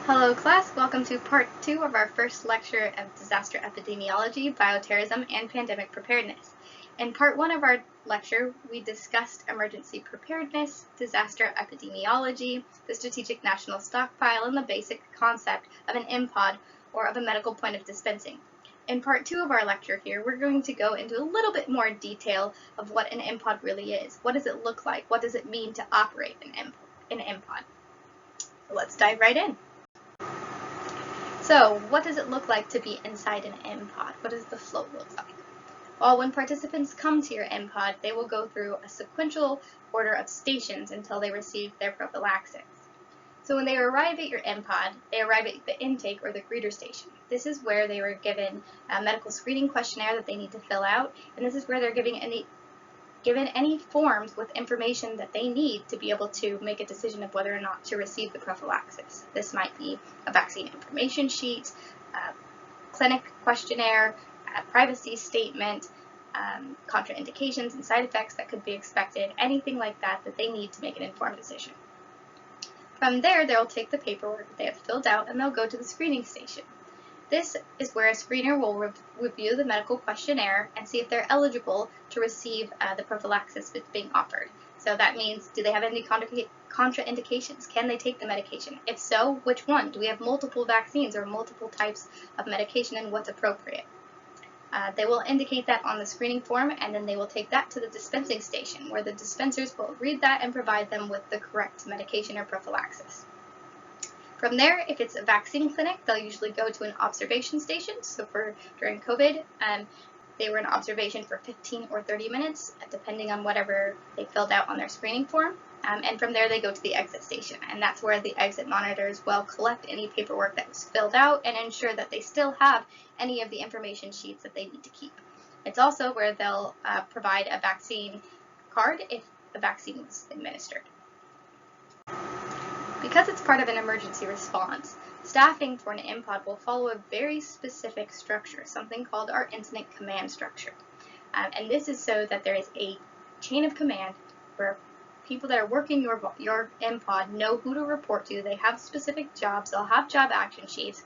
Hello class, welcome to part 2 of our first lecture of disaster epidemiology, bioterrorism, and pandemic preparedness. In part 1 of our lecture, we discussed emergency preparedness, disaster epidemiology, the strategic national stockpile, and the basic concept of an MPOD, or of a medical point of dispensing. In part 2 of our lecture here, we're going to go into a little bit more detail of what an MPOD really is. What does it look like? What does it mean to operate an MPOD? So let's dive right in. So, what does it look like to be inside an MPOD? What does the flow look like? Well, when participants come to your MPOD, they will go through a sequential order of stations until they receive their prophylaxis. So when they arrive at your MPOD, they arrive at the intake or the greeter station. This is where they were given a medical screening questionnaire that they need to fill out, and this is where they're given any forms with information that they need to be able to make a decision of whether or not to receive the prophylaxis. This might be a vaccine information sheet, a clinic questionnaire, a privacy statement, contraindications and side effects that could be expected, anything like that that they need to make an informed decision. From there, they'll take the paperwork that they have filled out and they'll go to the screening station. This is where a screener will review the medical questionnaire and see if they're eligible to receive the prophylaxis that's being offered. So that means, do they have any contraindications? Can they take the medication? If so, which one? Do we have multiple vaccines or multiple types of medication, and what's appropriate? They will indicate that on the screening form, and then they will take that to the dispensing station, where the dispensers will read that and provide them with the correct medication or prophylaxis. From there, if it's a vaccine clinic, they'll usually go to an observation station. So during COVID, they were in observation for 15 or 30 minutes, depending on whatever they filled out on their screening form. And from there, they go to the exit station, and that's where the exit monitors will collect any paperwork that was filled out and ensure that they still have any of the information sheets that they need to keep. It's also where they'll provide a vaccine card if the vaccine was administered. Because it's part of an emergency response, staffing for an MPOD will follow a very specific structure, something called our incident command structure. And this is so that there is a chain of command where people that are working your MPOD know who to report to. They have specific jobs. They'll have job action sheets.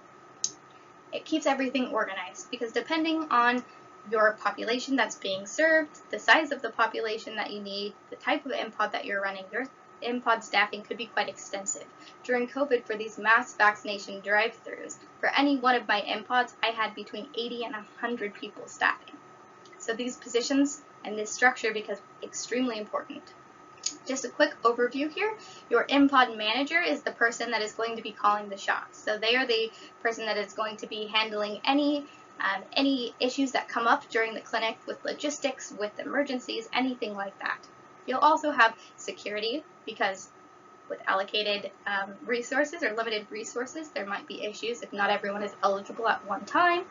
It keeps everything organized because depending on your population that's being served, the size of the population that you need, the type of MPOD that you're running, your MPOD staffing could be quite extensive. During COVID, for these mass vaccination drive-thrus, for any one of my MPODs, I had between 80 and 100 people staffing. So these positions and this structure becomes extremely important. Just a quick overview here. Your MPOD manager is the person that is going to be calling the shots. So they are the person that is going to be handling any issues that come up during the clinic with logistics, with emergencies, anything like that. You'll also have security, because with allocated resources or limited resources, there might be issues if not everyone is eligible at one time,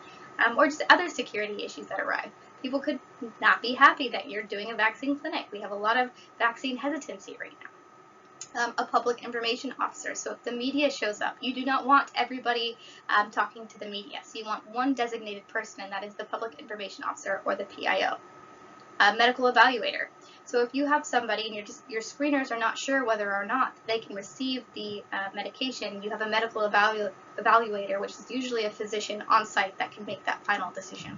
or just other security issues that arrive. People could not be happy that you're doing a vaccine clinic. We have a lot of vaccine hesitancy right now. A public information officer. So if the media shows up, you do not want everybody talking to the media. So you want one designated person, and that is the public information officer or the PIO. Medical evaluator. So if you have somebody and your screeners are not sure whether or not they can receive the medication, you have a medical evaluator, which is usually a physician on site that can make that final decision.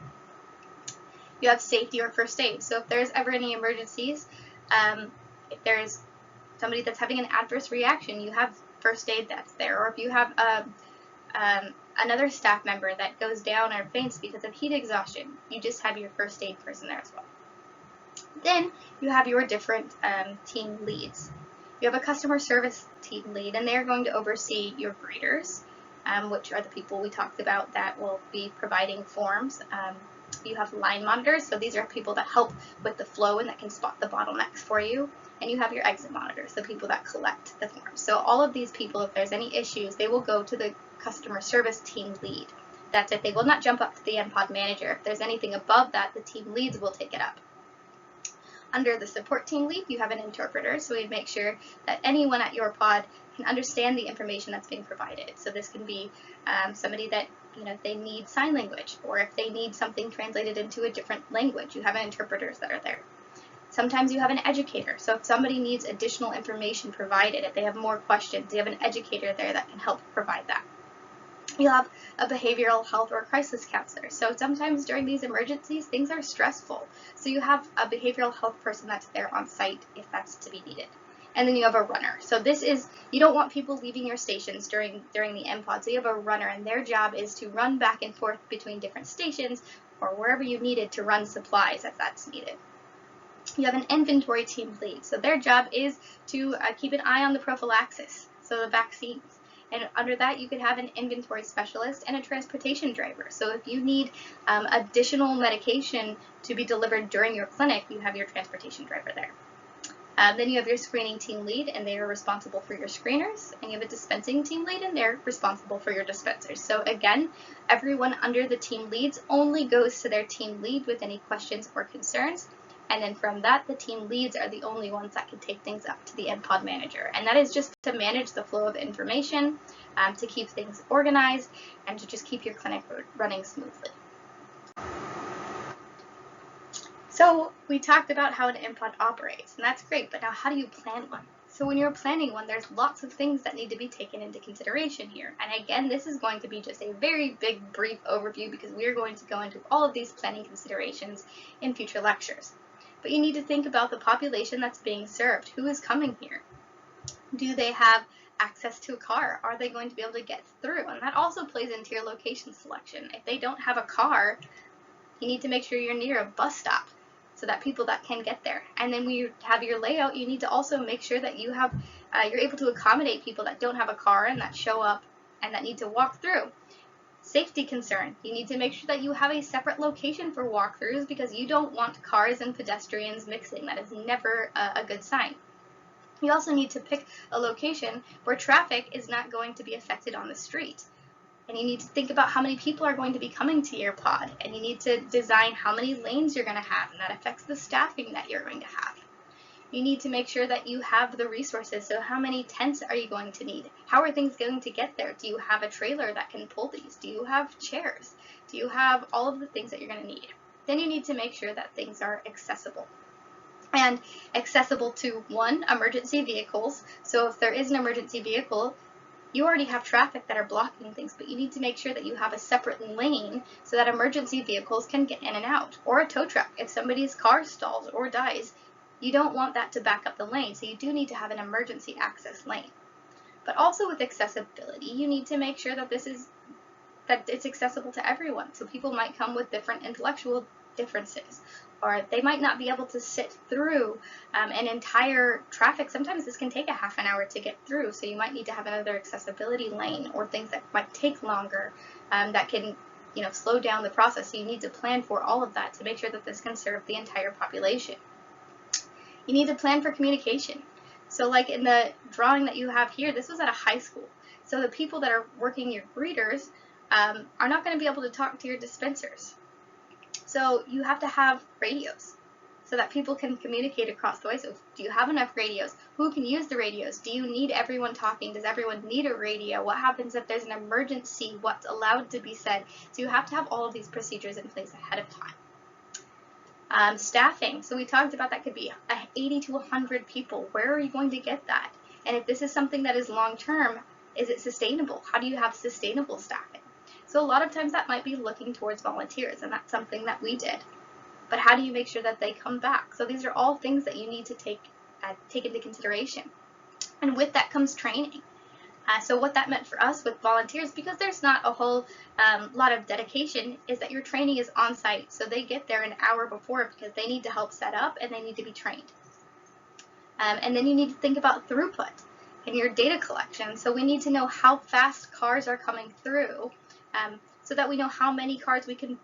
You have safety or first aid. So if there's ever any emergencies, if there's somebody that's having an adverse reaction, you have first aid that's there. Or if you have another staff member that goes down or faints because of heat exhaustion, you just have your first aid person there as well. Then you have your different team leads. You have a customer service team lead, and they're going to oversee your greeters, which are the people we talked about that will be providing forms. You have line monitors, so these are people that help with the flow and that can spot the bottlenecks for you. And you have your exit monitors, the people that collect the forms. So all of these people, if there's any issues, they will go to the customer service team lead. That's it. They will not jump up to the MPOD manager. If there's anything above that, the team leads will take it up. Under the support team lead, you have an interpreter, so we make sure that anyone at your pod can understand the information that's being provided. So this can be somebody that, if they need sign language, or if they need something translated into a different language, you have interpreters that are there. Sometimes you have an educator, so if somebody needs additional information provided, if they have more questions, you have an educator there that can help provide that. You'll have a behavioral health or crisis counselor. So sometimes during these emergencies, things are stressful. So you have a behavioral health person that's there on site if that's to be needed. And then you have a runner. So this is, you don't want people leaving your stations during the MPOD. So you have a runner, and their job is to run back and forth between different stations or wherever you needed to run supplies if that's needed. You have an inventory team lead. So their job is to keep an eye on the prophylaxis, so the vaccines. And under that, you could have an inventory specialist and a transportation driver. So if you need additional medication to be delivered during your clinic, you have your transportation driver there. Then you have your screening team lead, and they are responsible for your screeners. And you have a dispensing team lead, and they're responsible for your dispensers. So again, everyone under the team leads only goes to their team lead with any questions or concerns. And then from that, the team leads are the only ones that can take things up to the MPOD manager. And that is just to manage the flow of information, to keep things organized, and to just keep your clinic running smoothly. So we talked about how an MPOD operates, and that's great, but now how do you plan one? So when you're planning one, there's lots of things that need to be taken into consideration here. And again, this is going to be just a very big, brief overview because we are going to go into all of these planning considerations in future lectures. But you need to think about the population that's being served. Who is coming here? Do they have access to a car? Are they going to be able to get through? And that also plays into your location selection. If they don't have a car, you need to make sure you're near a bus stop so that people that can get there. And then when you have your layout, you need to also make sure that you have, you're able to accommodate people that don't have a car and that show up and that need to walk through. Safety concern. You need to make sure that you have a separate location for walkthroughs because you don't want cars and pedestrians mixing. That is never a good sign. You also need to pick a location where traffic is not going to be affected on the street. And you need to think about how many people are going to be coming to your pod. And you need to design how many lanes you're going to have, and that affects the staffing that you're going to have. You need to make sure that you have the resources. So how many tents are you going to need? How are things going to get there? Do you have a trailer that can pull these? Do you have chairs? Do you have all of the things that you're going to need? Then you need to make sure that things are accessible. And accessible to, one, emergency vehicles. So if there is an emergency vehicle, you already have traffic that are blocking things, but you need to make sure that you have a separate lane so that emergency vehicles can get in and out. Or a tow truck. If somebody's car stalls or dies, you don't want that to back up the lane, so you do need to have an emergency access lane. But also with accessibility, you need to make sure that it's accessible to everyone. So people might come with different intellectual differences, or they might not be able to sit through an entire traffic. Sometimes this can take a half an hour to get through, so you might need to have another accessibility lane or things that might take longer that can slow down the process. So you need to plan for all of that to make sure that this can serve the entire population. You need to plan for communication. So like in the drawing that you have here, this was at a high school. So the people that are working your greeters are not going to be able to talk to your dispensers. So you have to have radios so that people can communicate across the way. So do you have enough radios? Who can use the radios? Do you need everyone talking? Does everyone need a radio? What happens if there's an emergency? What's allowed to be said? So you have to have all of these procedures in place ahead of time. Staffing. So we talked about that could be 80 to 100 people. Where are you going to get that? And if this is something that is long-term, is it sustainable? How do you have sustainable staffing? So a lot of times that might be looking towards volunteers, and that's something that we did. But how do you make sure that they come back? So these are all things that you need to take into consideration. And with that comes training. So what that meant for us with volunteers, because there's not a whole lot of dedication, is that your training is on site. So they get there an hour before because they need to help set up and they need to be trained. And then you need to think about throughput in your data collection. So we need to know how fast cars are coming through so that we know how many cars we can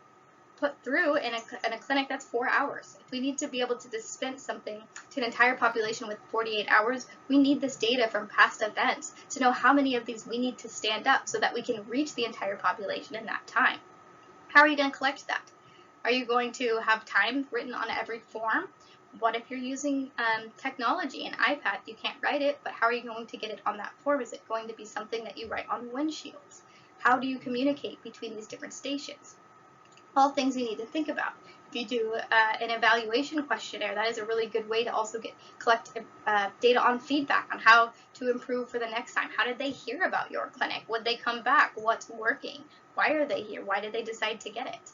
put through in a clinic that's 4 hours. If we need to be able to dispense something to an entire population with 48 hours, we need this data from past events to know how many of these we need to stand up so that we can reach the entire population in that time. How are you going to collect that? Are you going to have time written on every form? What if you're using technology, an iPad? You can't write it, but how are you going to get it on that form? Is it going to be something that you write on windshields? How do you communicate between these different stations? All things you need to think about. If you do an evaluation questionnaire, that is a really good way to also collect data on feedback on how to improve for the next time. How did they hear about your clinic? Would they come back? What's working? Why are they here? Why did they decide to get it?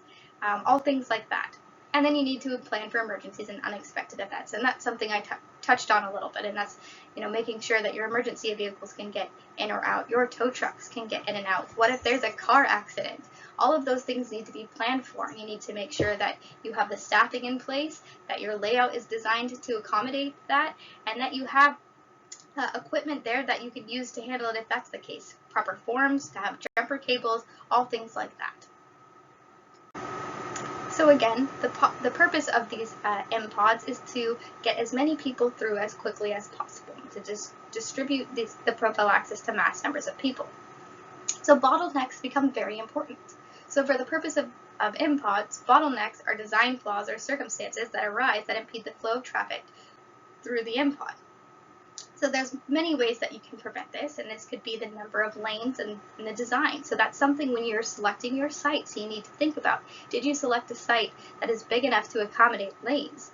All things like that. And then you need to plan for emergencies and unexpected events, and that's something I touched on a little bit, and that's, you know, making sure that your emergency vehicles can get in or out, your tow trucks can get in and out. What if there's a car accident? All of those things need to be planned for, and you need to make sure that you have the staffing in place, that your layout is designed to accommodate that, and that you have equipment there that you can use to handle it if that's the case. Proper forms, to have jumper cables, all things like that. So again, the purpose of these MPODs is to get as many people through as quickly as possible, to just distribute the prophylaxis to mass numbers of people. So bottlenecks become very important. So for the purpose of MPODs, bottlenecks are design flaws or circumstances that arise that impede the flow of traffic through the MPOD. So there's many ways that you can prevent this, and this could be the number of lanes and the design. So that's something when you're selecting your sites you need to think about. Did you select a site that is big enough to accommodate lanes?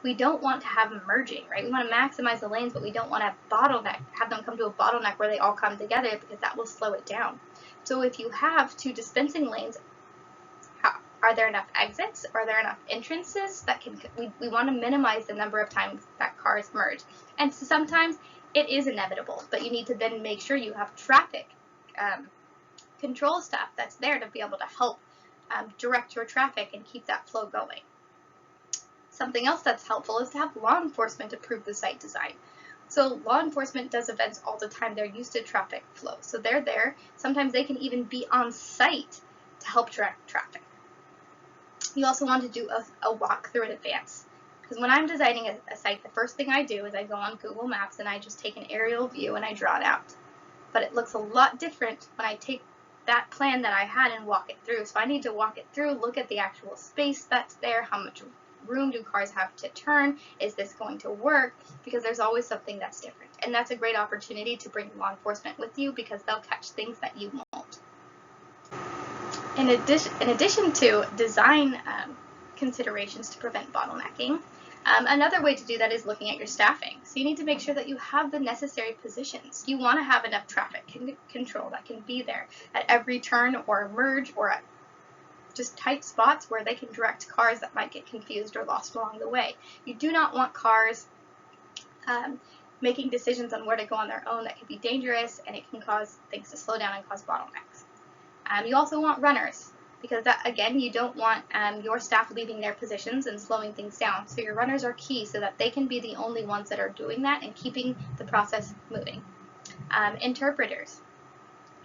We don't want to have them merging, right? We want to maximize the lanes, but we don't want to have them come to a bottleneck where they all come together, because that will slow it down. So if you have 2 dispensing lanes, are there enough exits? Are there enough entrances that we want to minimize the number of times that cars merge? And so sometimes it is inevitable, but you need to then make sure you have traffic control staff that's there to be able to help direct your traffic and keep that flow going. Something else that's helpful is to have law enforcement approve the site design. So law enforcement does events all the time. They're used to traffic flow. So they're there. Sometimes they can even be on site to help direct traffic. You also want to do a walkthrough in advance. Because when I'm designing a site, the first thing I do is I go on Google Maps and I just take an aerial view and I draw it out. But it looks a lot different when I take that plan that I had and walk it through. So I need to walk it through, look at the actual space that's there, how much room do cars have to turn, is this going to work, because there's always something that's different. And that's a great opportunity to bring law enforcement with you, because they'll catch things that you won't. In addition to design considerations to prevent bottlenecking, another way to do that is looking at your staffing. So you need to make sure that you have the necessary positions. You want to have enough traffic control that can be there at every turn or merge, or at just tight spots where they can direct cars that might get confused or lost along the way. You do not want cars making decisions on where to go on their own. That can be dangerous, and it can cause things to slow down and cause bottlenecks. You also want runners, because that, again, you don't want your staff leaving their positions and slowing things down. So your runners are key so that they can be the only ones that are doing that and keeping the process moving. Interpreters.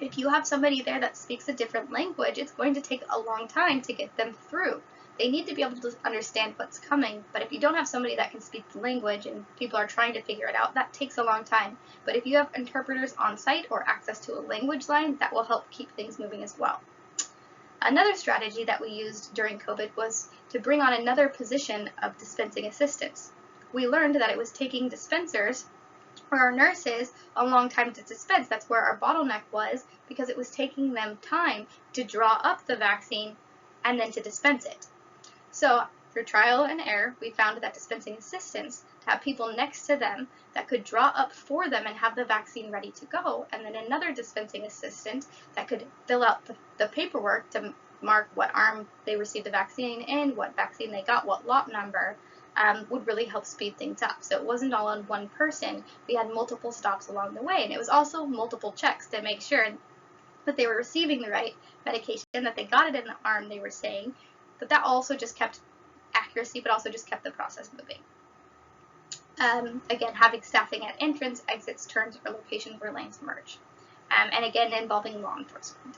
If you have somebody there that speaks a different language, it's going to take a long time to get them through. They need to be able to understand what's coming, but if you don't have somebody that can speak the language and people are trying to figure it out, that takes a long time. But if you have interpreters on site or access to a language line, that will help keep things moving as well. Another strategy that we used during COVID was to bring on another position of dispensing assistants. We learned that it was taking dispensers or our nurses a long time to dispense. That's where our bottleneck was, because it was taking them time to draw up the vaccine and then to dispense it. So through trial and error, we found that dispensing assistants, to have people next to them that could draw up for them and have the vaccine ready to go, and then another dispensing assistant that could fill out the paperwork to mark what arm they received the vaccine in, what vaccine they got, what lot number, would really help speed things up. So it wasn't all on one person. We had multiple stops along the way, and it was also multiple checks to make sure that they were receiving the right medication, that they got it in the arm they were saying, but that also just kept accuracy, but also just kept the process moving. Again, having staffing at entrance, exits, turns, or locations where lanes merge. And again, involving law enforcement.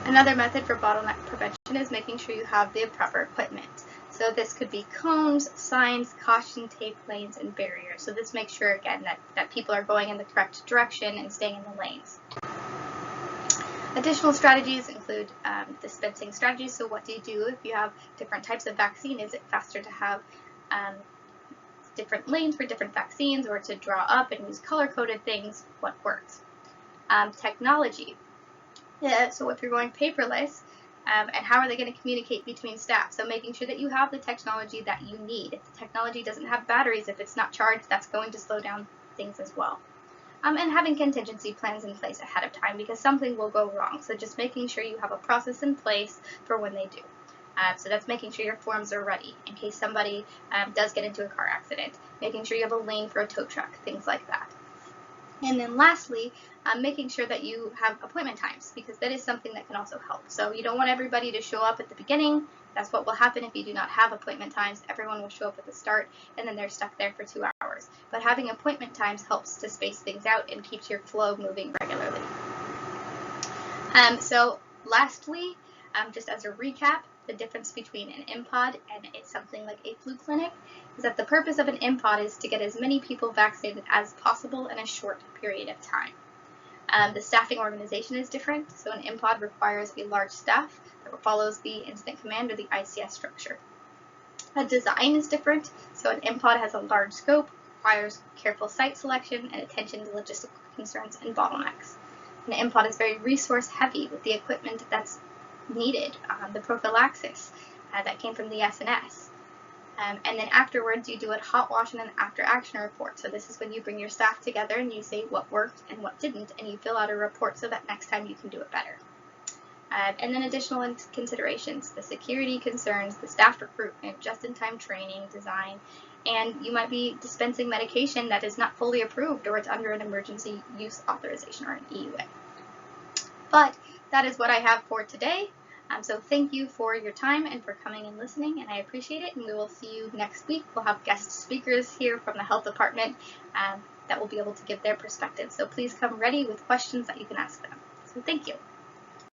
Another method for bottleneck prevention is making sure you have the proper equipment. So this could be cones, signs, caution tape, lanes, and barriers. So this makes sure, again, that people are going in the correct direction and staying in the lanes. Additional strategies include dispensing strategies. So what do you do if you have different types of vaccine? Is it faster to have different lanes for different vaccines, or to draw up and use color-coded things? What works? Technology. So if you're going paperless, And how are they going to communicate between staff? So making sure that you have the technology that you need. If the technology doesn't have batteries, if it's not charged, that's going to slow down things as well. And having contingency plans in place ahead of time, because something will go wrong. So just making sure you have a process in place for when they do. So that's making sure your forms are ready in case somebody does get into a car accident, making sure you have a lane for a tow truck, things like that. And then lastly, making sure that you have appointment times, because that is something that can also help. So you don't want everybody to show up at the beginning. That's what will happen if you do not have appointment times. Everyone will show up at the start, and then they're stuck there for 2 hours. But having appointment times helps to space things out and keeps your flow moving regularly. So lastly, just as a recap, the difference between an MPOD and something like a flu clinic is that the purpose of an MPOD is to get as many people vaccinated as possible in a short period of time. The staffing organization is different, so an MPOD requires a large staff that follows the incident command or the ICS structure. The design is different, so an MPOD has a large scope, requires careful site selection, and attention to logistical concerns and bottlenecks. An MPOD is very resource heavy with the equipment that's needed, the prophylaxis that came from the SNS. And then afterwards, you do a hot wash and an after action report. So this is when you bring your staff together and you say what worked and what didn't, and you fill out a report so that next time you can do it better. And then additional considerations, the security concerns, the staff recruitment, just-in-time training, design, and you might be dispensing medication that is not fully approved or it's under an emergency use authorization or an EUA. But that is what I have for today. So thank you for your time and for coming and listening, and I appreciate it, and we will see you next week. We'll have guest speakers here from the health department that will be able to give their perspective. So please come ready with questions that you can ask them. So thank you.